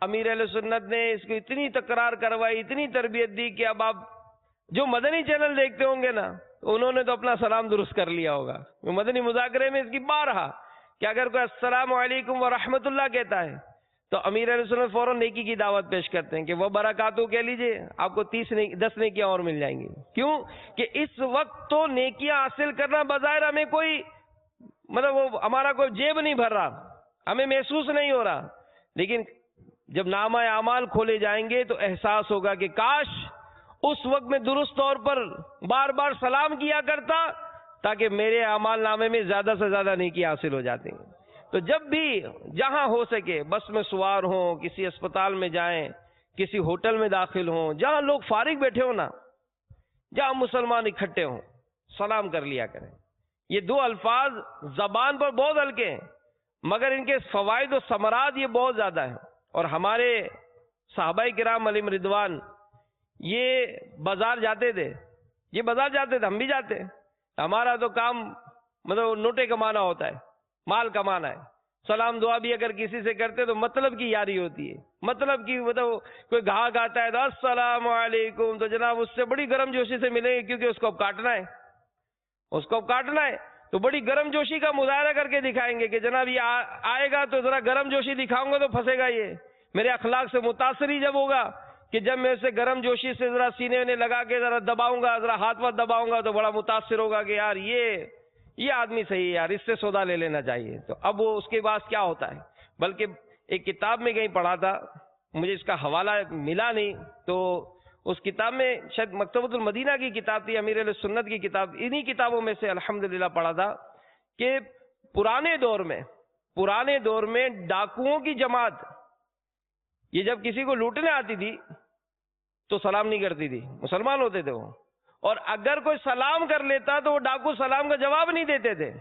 امیر اہل سنت نے اس کو اتنی تکرار کروائی، اتنی تربیت دی کہ اب آپ جو مدنی چینل دیکھتے ہوں گے نا، انہوں نے تو اپنا سلام درست کر لیا ہوگا۔ مدنی مذاکرے میں اس کی بارہا کہ اگر کوئی السلام علیکم ورحمۃ اللہ کہتا ہے تو امیر اہل سنت فوراً نیکی کی دعوت پیش کرتے ہیں کہ وہ برکاتہ کہہ لیجئے، آپ کو 10 نیکیاں اور مل جائیں گی۔ کیوں کہ اس وقت تو نیکیاں حاصل کرنا بظاہر ہمیں کوئی مطلب وہ ہمارا کوئی جیب نہیں بھر رہا، ہمیں محسوس نہیں ہو رہا، لیکن جب نامہ اعمال کھولے جائیں گے تو احساس ہوگا کہ کاش اس وقت میں درست طور پر بار بار سلام کیا کرتا تاکہ میرے اعمال نامے میں زیادہ سے زیادہ نیکی حاصل ہو جاتی ہیں۔ تو جب بھی جہاں ہو سکے بس میں سوار ہوں، کسی اسپتال میں جائیں، کسی ہوٹل میں داخل ہوں، جہاں لوگ فارغ بیٹھے ہوں نا، جہاں مسلمان اکٹھے ہوں، سلام کر لیا کریں۔ یہ دو الفاظ زبان پر بہت ہلکے ہیں مگر ان کے فوائد و ثمرات یہ بہت زیادہ ہیں۔ اور ہمارے صحابہ کرام علیہم رضوان یہ بازار جاتے تھے، ہم بھی جاتے ہیں، ہمارا تو کام مطلب نوٹے کمانا ہوتا ہے، مال کمانا ہے۔ سلام دعا بھی اگر کسی سے کرتے تو مطلب کی یاری ہوتی ہے، مطلب کی مطلب کوئی گاہک آتا ہے تو السلام علیکم، تو جناب اس سے بڑی گرم جوشی سے ملیں گے کیونکہ اس کو اب کاٹنا ہے، تو بڑی گرم جوشی کا مظاہرہ کر کے دکھائیں گے کہ جناب یہ آئے گا تو ذرا گرم جوشی دکھاؤں گا تو پھنسے گا، یہ میرے اخلاق سے متاثر ہی جب ہوگا کہ جب میں اسے گرم جوشی سے ذرا سینے میں لگا کے ذرا دباؤں گا، ذرا ہاتھ دباؤں گا تو بڑا متاثر ہوگا کہ یار یہ آدمی صحیح ہے، یار اس سے سودا لے لینا چاہیے۔ تو اب وہ اس کے بعد کیا ہوتا ہے، بلکہ ایک کتاب میں کہیں پڑھا تھا، مجھے اس کا حوالہ ملا نہیں، تو اس کتاب میں شاید مکتبۃ المدینہ کی کتاب تھی، امیر اہل سنت کی کتاب، انہی کتابوں میں سے الحمدللہ پڑھا تھا کہ پرانے دور میں ڈاکوؤں کی جماعت یہ جب کسی کو لوٹنے آتی تھی تو سلام نہیں کرتی تھی، مسلمان ہوتے تھے وہ، اور اگر کوئی سلام کر لیتا تو وہ ڈاکو سلام کا جواب نہیں دیتے تھے۔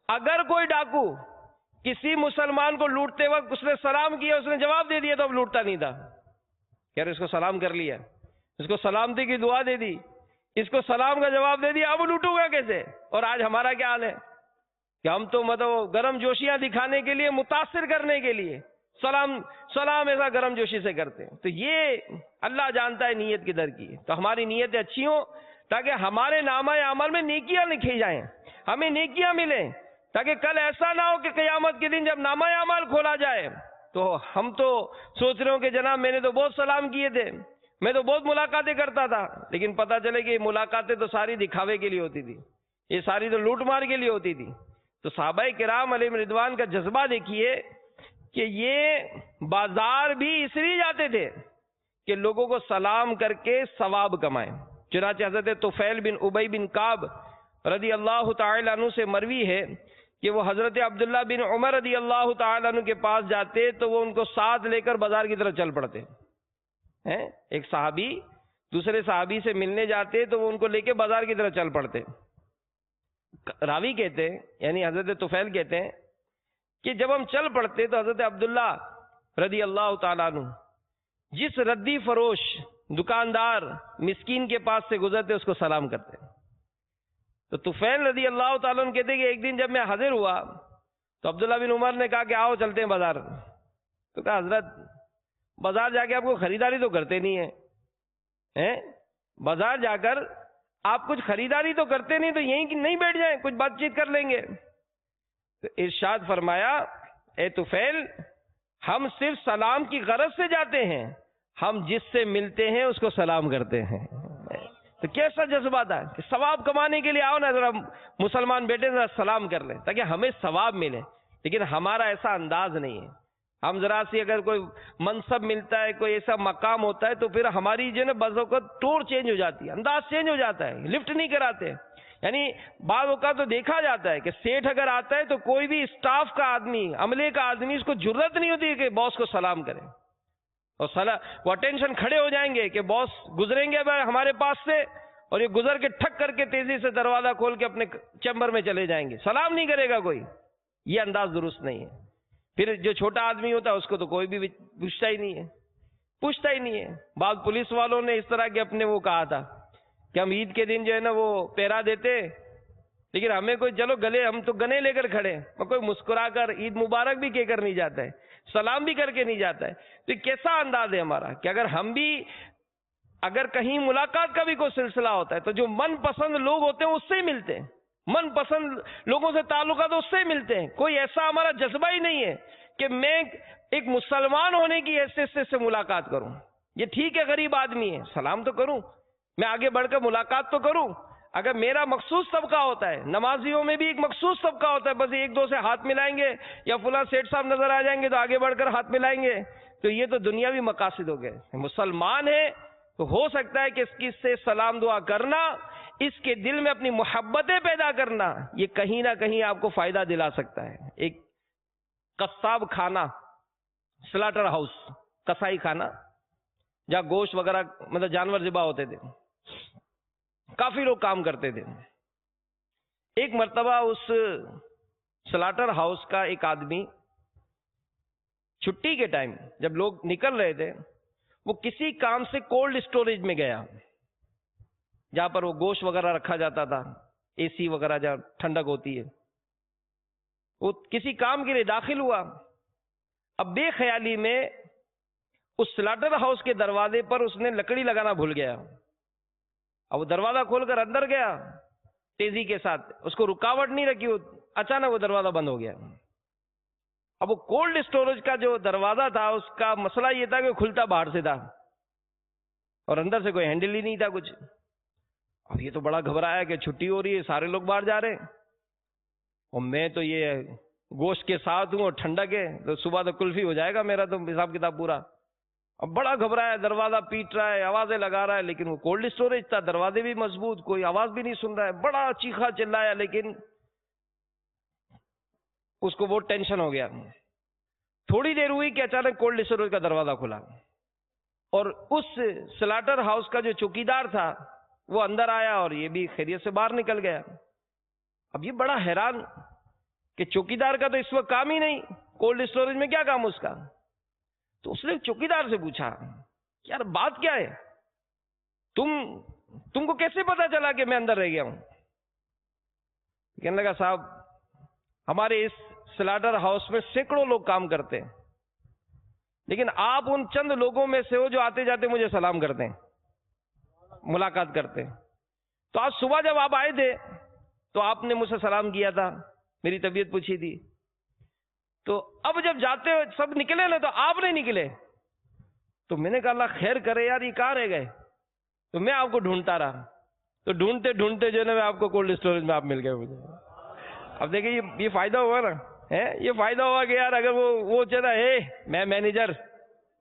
اگر کوئی ڈاکو کسی مسلمان کو لوٹتے وقت اس نے سلام کیا، اس نے جواب دے دیا تو اب لوٹتا نہیں تھا، یار اس کو سلام کر لیا، اس کو سلامتی کی دعا دے دی، اس کو سلام کا جواب دے دیا، اب لوٹوں گا کیسے؟ اور آج ہمارا کیا حال ہے کہ ہم تو مطلب گرم جوشیاں دکھانے کے لیے، متاثر کرنے کے لیے سلام ایسا گرم جوشی سے کرتے ہیں۔ تو یہ اللہ جانتا ہے نیت کی در کی، تو ہماری نیتیں اچھی ہوں تاکہ ہمارے نامہ اعمال میں نیکیاں لکھی جائیں، ہمیں نیکیاں ملیں، تاکہ کل ایسا نہ ہو کہ قیامت کے دن جب نامہ اعمال کھولا جائے تو ہم تو سوچ رہے ہوں کہ جناب میں نے تو بہت سلام کیے تھے، میں تو بہت ملاقاتیں کرتا تھا، لیکن پتہ چلے کہ ملاقاتیں تو ساری دکھاوے کے لیے ہوتی تھی، یہ ساری تو لوٹ مار کے لیے ہوتی تھی۔ تو صحابہ کرام علیہم رضوان کا جذبہ دیکھیے کہ یہ بازار بھی اس لیے جاتے تھے کہ لوگوں کو سلام کر کے ثواب کمائیں۔ چنانچہ حضرت طفیل بن ابی بن کعب رضی اللہ تعالی عنہ سے مروی ہے کہ وہ حضرت عبداللہ بن عمر رضی اللہ تعالی عنہ کے پاس جاتے تو وہ ان کو ساتھ لے کر بازار کی طرف چل پڑتے ہیں۔ ایک صحابی دوسرے صحابی سے ملنے جاتے تو وہ ان کو لے کے بازار کی طرف چل پڑتے۔ راوی کہتے ہیں یعنی حضرت طفیل کہتے ہیں کہ جب ہم چل پڑتے تو حضرت عبداللہ رضی اللہ تعالیٰ عنہ جس ردی فروش دکاندار مسکین کے پاس سے گزرتے اس کو سلام کرتے۔ تو طفیل رضی اللہ تعالیٰ عنہ کہتے کہ ایک دن جب میں حاضر ہوا تو عبداللہ بن عمر نے کہا کہ آؤ چلتے ہیں بازار۔ تو کہا حضرت بازار جا کے آپ کو خریداری تو کرتے نہیں ہیں، بازار جا کر آپ کچھ خریداری تو کرتے نہیں، تو یہیں نہیں بیٹھ جائیں کچھ بات چیت کر لیں گے۔ تو ارشاد فرمایا اے طفیل ہم صرف سلام کی غرض سے جاتے ہیں، ہم جس سے ملتے ہیں اس کو سلام کرتے ہیں۔ تو کیسا جذبہ تھا کہ ثواب کمانے کے لیے آؤ نا، ذرا مسلمان بیٹے ذرا سلام کر لیں تاکہ ہمیں ثواب ملے، لیکن ہمارا ایسا انداز نہیں ہے۔ ہم ذرا سی اگر کوئی منصب ملتا ہے، کوئی ایسا مقام ہوتا ہے تو پھر ہماری جو ہے نا بعض اوقات ٹور چینج ہو جاتی ہے، انداز چینج ہو جاتا ہے، لفٹ نہیں کراتے۔ یعنی بعض اوقات تو دیکھا جاتا ہے کہ سیٹھ اگر آتا ہے تو کوئی بھی اسٹاف کا آدمی، عملے کا آدمی، اس کو جرت نہیں ہوتی کہ باس کو سلام کرے، اور وہ اٹینشن کھڑے ہو جائیں گے کہ باس گزریں گے ہمارے پاس سے اور یہ گزر کے ٹھک کر کے تیزی سے دروازہ کھول کے اپنے چیمبر میں چلے جائیں گے, سلام نہیں کرے گا کوئی. یہ انداز درست نہیں ہے. پھر جو چھوٹا آدمی ہوتا ہے اس کو تو کوئی بھی پوچھتا ہی نہیں ہے. بعض پولیس والوں نے اس طرح کے اپنے وہ کہا تھا کہ ہم عید کے دن جو ہے نا وہ پہرا دیتے, لیکن ہمیں کوئی چلو گلے, ہم تو گنے لے کر کھڑے, اور کوئی مسکرا کر عید مبارک بھی کہہ کر نہیں جاتا ہے, سلام بھی کر کے نہیں جاتا ہے. تو یہ کیسا انداز ہے ہمارا کہ اگر ہم بھی اگر کہیں ملاقات کا بھی کوئی سلسلہ ہوتا ہے تو جو من پسند لوگ ہوتے ہیں اس سے ہی ملتے ہیں, من پسند لوگوں سے تعلقات اس سے ہی ملتے ہیں. کوئی ایسا ہمارا جذبہ ہی نہیں ہے کہ میں ایک مسلمان ہونے کی حیثیت سے ملاقات کروں. یہ ٹھیک ہے غریب آدمی ہے, سلام تو کروں, میں آگے بڑھ کر ملاقات تو کروں. اگر میرا مخصوص طبقہ ہوتا ہے, نمازیوں میں بھی ایک مخصوص طبقہ ہوتا ہے, بس ایک دو سے ہاتھ ملائیں گے, یا فلاں سیٹ صاحب نظر آ جائیں گے تو آگے بڑھ کر ہاتھ ملائیں گے, تو یہ تو دنیاوی مقاصد ہو گئے. مسلمان ہے تو ہو سکتا ہے کہ اس کی سے سلام دعا کرنا, اس کے دل میں اپنی محبتیں پیدا کرنا, یہ کہیں نہ کہیں آپ کو فائدہ دلا سکتا ہے. ایک قصاب خانہ, سلاٹر ہاؤس, کسائی خانہ, جہاں گوشت وغیرہ مطلب جانور ذبح ہوتے تھے, کافی لوگ کام کرتے تھے. ایک مرتبہ اس سلاٹر ہاؤس کا ایک آدمی چھٹی کے ٹائم جب لوگ نکل رہے تھے, وہ کسی کام سے کولڈ اسٹوریج میں گیا, جہاں پر وہ گوشت وغیرہ رکھا جاتا تھا, اے سی وغیرہ جہاں ٹھنڈک ہوتی ہے. وہ کسی کام کے لیے داخل ہوا. اب بے خیالی میں اس سلاٹر ہاؤس کے دروازے پر اس نے لکڑی لگانا بھول گیا. اب وہ دروازہ کھول کر اندر گیا تیزی کے ساتھ, اس کو رکاوٹ نہیں رکھی, اچانک وہ دروازہ بند ہو گیا. اب وہ کولڈ اسٹوریج کا جو دروازہ تھا اس کا مسئلہ یہ تھا کہ کھلتا باہر سے تھا اور اندر سے کوئی ہینڈل ہی نہیں تھا کچھ. اب یہ تو بڑا گھبرایا کہ چھٹی ہو رہی ہے, سارے لوگ باہر جا رہے ہیں, اور میں تو یہ گوشت کے ساتھ ہوں اور ٹھنڈک ہے, تو صبح تو کلفی ہو جائے گا میرا تو حساب کتاب پورا. اب بڑا گھبرایا, دروازہ پیٹ رہا ہے, آوازیں لگا رہا ہے, لیکن وہ کولڈ اسٹوریج تھا, دروازے بھی مضبوط, کوئی آواز بھی نہیں سن رہا ہے. بڑا چیخا چلایا, لیکن اس کو وہ ٹینشن ہو گیا. تھوڑی دیر ہوئی کہ اچانک کولڈ اسٹوریج کا دروازہ کھلا, اور اس سلاٹر ہاؤس کا جو چوکیدار تھا وہ اندر آیا, اور یہ بھی خیریت سے باہر نکل گیا. اب یہ بڑا حیران کہ چوکیدار کا تو اس وقت کام ہی نہیں, کولڈ اسٹوریج میں کیا کام اس کا. تو اس نے چوکیدار سے پوچھا, یار بات کیا ہے, تم کو کیسے پتا چلا کہ میں اندر رہ گیا ہوں. کہنے لگا صاحب ہمارے اس سلاٹر ہاؤس میں سینکڑوں لوگ کام کرتے ہیں, لیکن آپ ان چند لوگوں میں سے ہو جو آتے جاتے مجھے سلام کرتے ہیں, ملاقات کرتے ہیں. تو آج صبح جب آپ آئے تھے تو آپ نے مجھ سے سلام کیا تھا, میری طبیعت پوچھی تھی, تو اب جب جاتے ہوئے سب نکلے نا تو آپ نہیں نکلے. تو میں نے کہا اللہ خیر کرے یار, یہ کہاں رہ گئے. تو میں آپ کو ڈھونڈتا رہا, تو ڈھونڈتے ڈھونڈتے جو ہے نا آپ کو کولڈ اسٹوریج میں آپ مل گئے مجھے. اب دیکھیں یہ فائدہ ہوا نا, یہ فائدہ ہوا کہ یار اگر وہ چاہتا ہے میں مینیجر,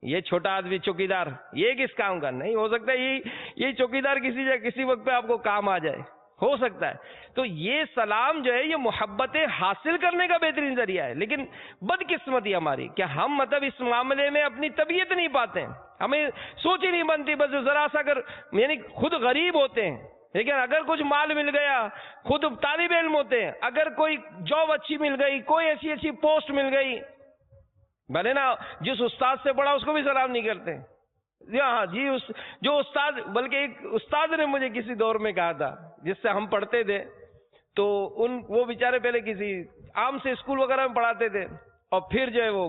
یہ چھوٹا آدمی چوکیدار, یہ کس کام کا, نہیں ہو سکتا یہ چوکیدار کسی وقت پہ آپ کو کام آ جائے, ہو سکتا ہے. تو یہ سلام جو ہے یہ محبتیں حاصل کرنے کا بہترین ذریعہ ہے. لیکن بدقسمتی ہماری کہ ہم مطلب اس معاملے میں اپنی طبیعت نہیں پاتے ہیں, ہمیں سوچ ہی نہیں بنتی. بس ذرا سا اگر یعنی خود غریب ہوتے ہیں, لیکن اگر کچھ مال مل گیا, خود طالب علم ہوتے ہیں, اگر کوئی جاب اچھی مل گئی, کوئی ایسی اچھی پوسٹ مل گئی, بھلے نا جس استاد سے پڑھا اس کو بھی سلام نہیں کرتے. ہاں جی, جو استاد, بلکہ ایک استاد نے مجھے کسی دور میں کہا تھا جس سے ہم پڑھتے تھے, تو وہ بیچارے پہلے کسی عام سے اسکول وغیرہ میں پڑھاتے تھے, اور پھر جو ہے وہ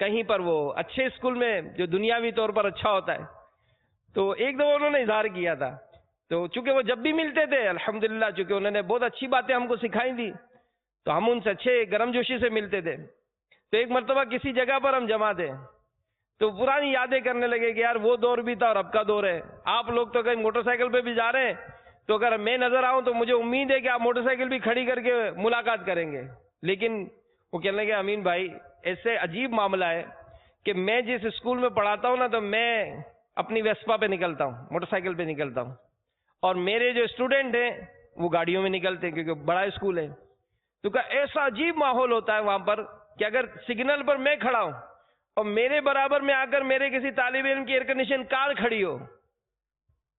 کہیں پر وہ اچھے اسکول میں جو دنیاوی طور پر اچھا ہوتا ہے. تو ایک دفعہ انہوں نے اظہار کیا تھا, تو چونکہ وہ جب بھی ملتے تھے الحمدللہ, چونکہ انہوں نے بہت اچھی باتیں ہم کو سکھائی تھی, تو ہم ان سے اچھے گرم جوشی سے ملتے تھے. تو ایک مرتبہ کسی جگہ پر ہم جمع تھے, تو پرانی یادیں کرنے لگے کہ یار وہ دور بھی تھا اور اب کا دور ہے. آپ لوگ تو کہیں موٹر سائیکل پہ بھی جا رہے ہیں, تو اگر میں نظر آؤں تو مجھے امید ہے کہ آپ موٹر سائیکل بھی کھڑی کر کے ملاقات کریں گے. لیکن وہ کہنے لگے امین بھائی ایسے عجیب معاملہ ہے کہ میں جس اسکول میں پڑھاتا ہوں نا, تو میں اپنی ویسپا پہ نکلتا ہوں, موٹر سائیکل پہ نکلتا ہوں, اور میرے جو اسٹوڈنٹ ہیں وہ گاڑیوں میں نکلتے ہیں کیونکہ بڑا اسکول ہے. تو کہ ایسا عجیب ماحول ہوتا ہے وہاں پر کہ اگر سگنل پر میں کھڑا ہوں اور میرے برابر میں آ کر میرے کسی طالب علم کی ایئر کنڈیشن کار کھڑی ہو,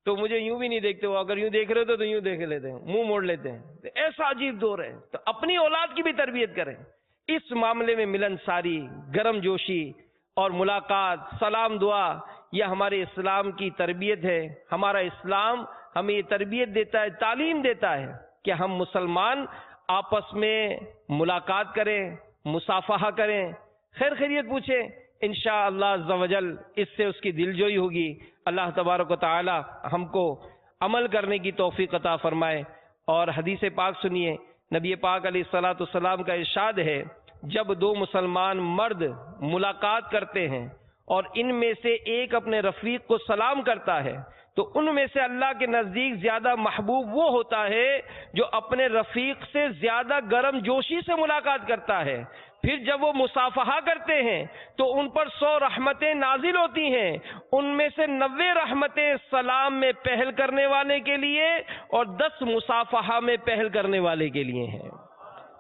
تو مجھے یوں بھی نہیں دیکھتے ہو، اگر یوں دیکھ رہے ہو تو یوں دیکھ لیتے ہیں، منہ موڑ لیتے ہیں. تو ایسا عجیب دور ہے. تو اپنی اولاد کی بھی تربیت کریں. اس معاملے میں ملن ساری، گرم جوشی اور ملاقات، سلام دعا، یہ ہمارے اسلام کی تربیت ہے. ہمارا اسلام ہمیں یہ تربیت دیتا ہے، تعلیم دیتا ہے کہ ہم مسلمان آپس میں ملاقات کریں، مصافحہ کریں، خیر خیریت پوچھیں. انشاءاللہ عز و جل اس سے اس کی دلجوئی ہوگی. اللہ تبارک و تعالی ہم کو عمل کرنے کی توفیق عطا فرمائے. اور حدیث پاک سنیے، نبی پاک علیہ الصلوۃ والسلام کا ارشاد ہے، جب دو مسلمان مرد ملاقات کرتے ہیں اور ان میں سے ایک اپنے رفیق کو سلام کرتا ہے تو ان میں سے اللہ کے نزدیک زیادہ محبوب وہ ہوتا ہے جو اپنے رفیق سے زیادہ گرم جوشی سے ملاقات کرتا ہے. پھر جب وہ مصافحہ کرتے ہیں تو ان پر 100 رحمتیں نازل ہوتی ہیں، ان میں سے 90 رحمتیں سلام میں پہل کرنے والے کے لیے اور 10 مصافحہ میں پہل کرنے والے کے لیے ہیں.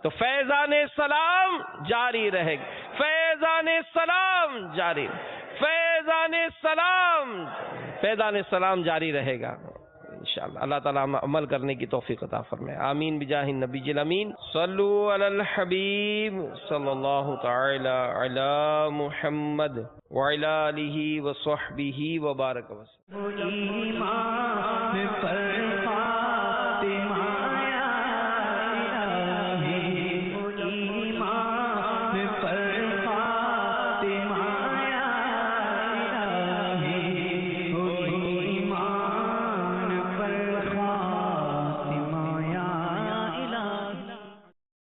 تو فیضان سلام جاری رہے گا، فیضان سلام جاری، فیضان سلام جاری رہے گا انشاءاللہ. اللہ تعالیٰ عمل کرنے کی توفیق عطا فرمائے. آمین بجاہ النبی الامین. صلو علی الحبیب صلی اللہ تعالی علی محمد وعلی آلہ وصحبہ وبارک وسلم. ایمان